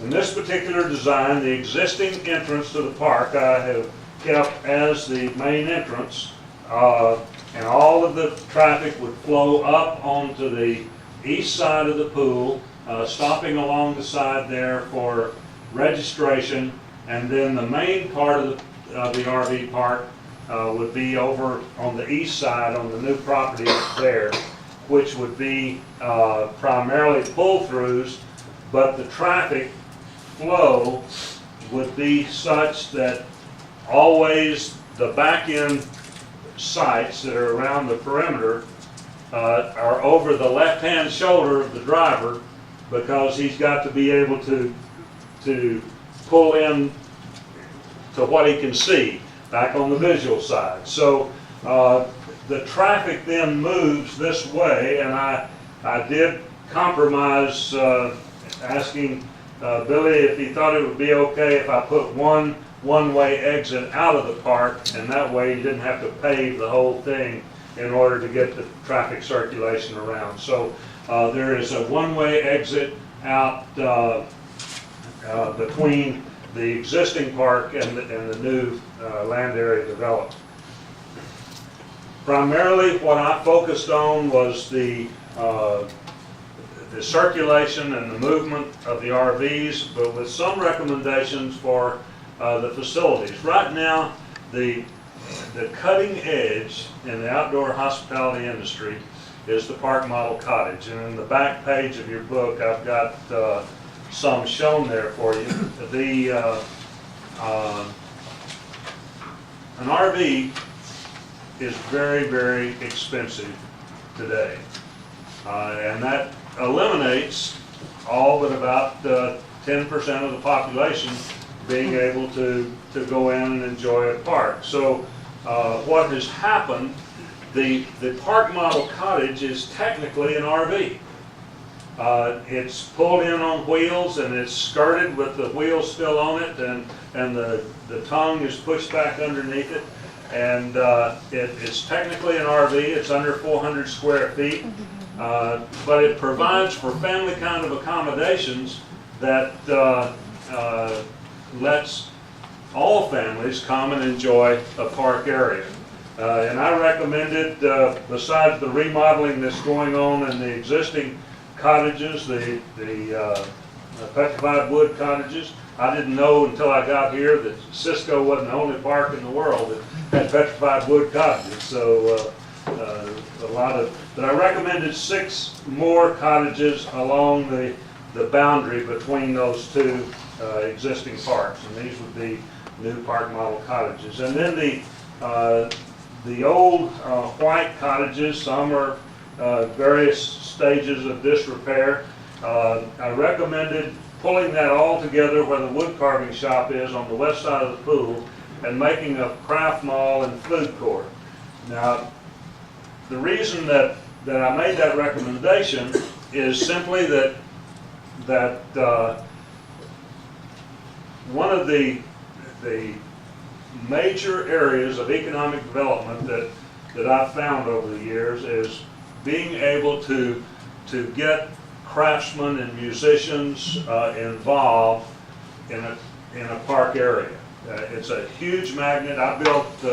In this particular design, the existing entrance to the park I have kept as the main entrance, and all of the traffic would flow up onto the east side of the pool, stopping along the side there for registration, and then the main part of the RV park would be over on the east side on the new property there, which would be primarily pull-throughs, but the traffic flow would be such that always the back-end sites that are around the perimeter are over the left-hand shoulder of the driver, because he's got to be able to pull in to what he can see back on the visual side. So the traffic then moves this way, and I did compromise asking Billy if he thought it would be okay if I put one-way exit out of the park, and that way you didn't have to pave the whole thing in order to get the traffic circulation around. So there is a one-way exit out between the existing park and the new land area development. Primarily what I focused on was the circulation and the movement of the RVs, but with some recommendations for the facilities. Right now, the cutting edge in the outdoor hospitality industry is the park model cottage. And in the back page of your book, I've got some shown there for you. An RV is very, very expensive today. And that eliminates all but about 10% of the population being able to go in and enjoy a park. So what has happened, the park model cottage is technically an RV. It's pulled in on wheels, and it's skirted with the wheels still on it, and the tongue is pushed back underneath it. And it's technically an RV. It's under 400 square feet. But it provides for family kind of accommodations that lets all families come and enjoy a park area. And I recommended, besides the remodeling that's going on in the existing cottages, the petrified wood cottages. I didn't know until I got here that Cisco wasn't the only park in the world that had petrified wood cottages. So but I recommended 6 more cottages along the boundary between those two existing parks, and these would be new park model cottages. And then the old white cottages, some are various stages of disrepair. I recommended pulling that all together where the wood carving shop is on the west side of the pool and making a craft mall and food court. Now, the reason that I made that recommendation is simply that one of the major areas of economic development that I've found over the years is being able to get craftsmen and musicians involved in a park area. It's a huge magnet. I built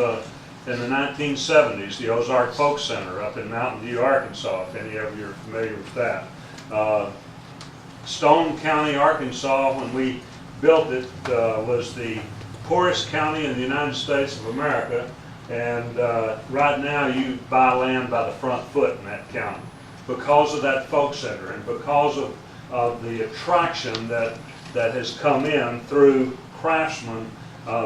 in the 1970s the Ozark Folk Center up in Mountain View, Arkansas, if any of you are familiar with that. Stone County, Arkansas, when we built it, was the poorest county in the United States of America, and right now you buy land by the front foot in that county because of that folk center and because of the attraction that has come in through craftsmen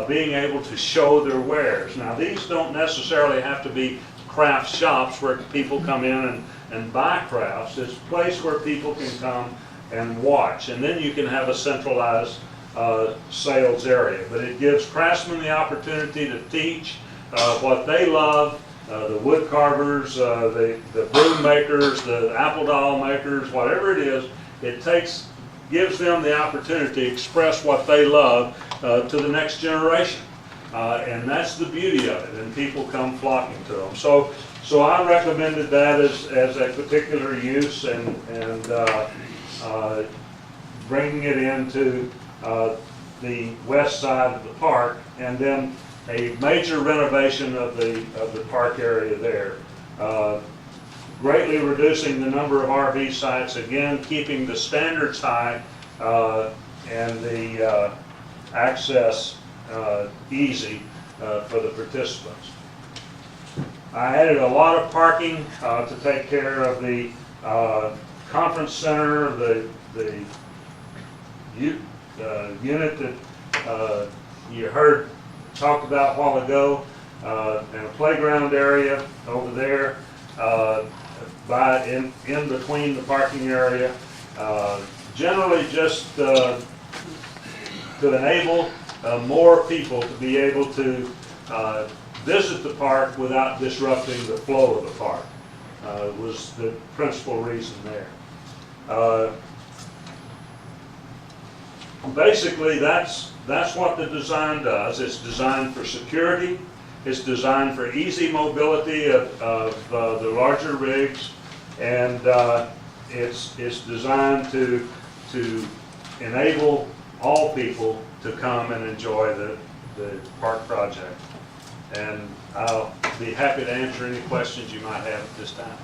being able to show their wares. Now, these don't necessarily have to be craft shops where people come in and buy crafts. It's a place where people can come and watch, and then you can have a centralized sales area. But it gives craftsmen the opportunity to teach what they love, the wood carvers, the broom makers, the apple doll makers, whatever it is. It gives them the opportunity to express what they love to the next generation. And that's the beauty of it, and people come flocking to them. So I recommended that as a particular use, and bringing it into the west side of the park, and then a major renovation of the park area there. Greatly reducing the number of RV sites, again keeping the standards high and the access easy for the participants. I added a lot of parking to take care of the conference center, the unit that you heard talked about a while ago, and a playground area over there in between the parking area. Generally just to enable more people to be able to visit the park without disrupting the flow of the park was the principal reason there. Basically, that's what the design does. It's designed for security. It's designed for easy mobility of the larger rigs, and it's designed to enable all people to come and enjoy the park project. And I'll be happy to answer any questions you might have at this time.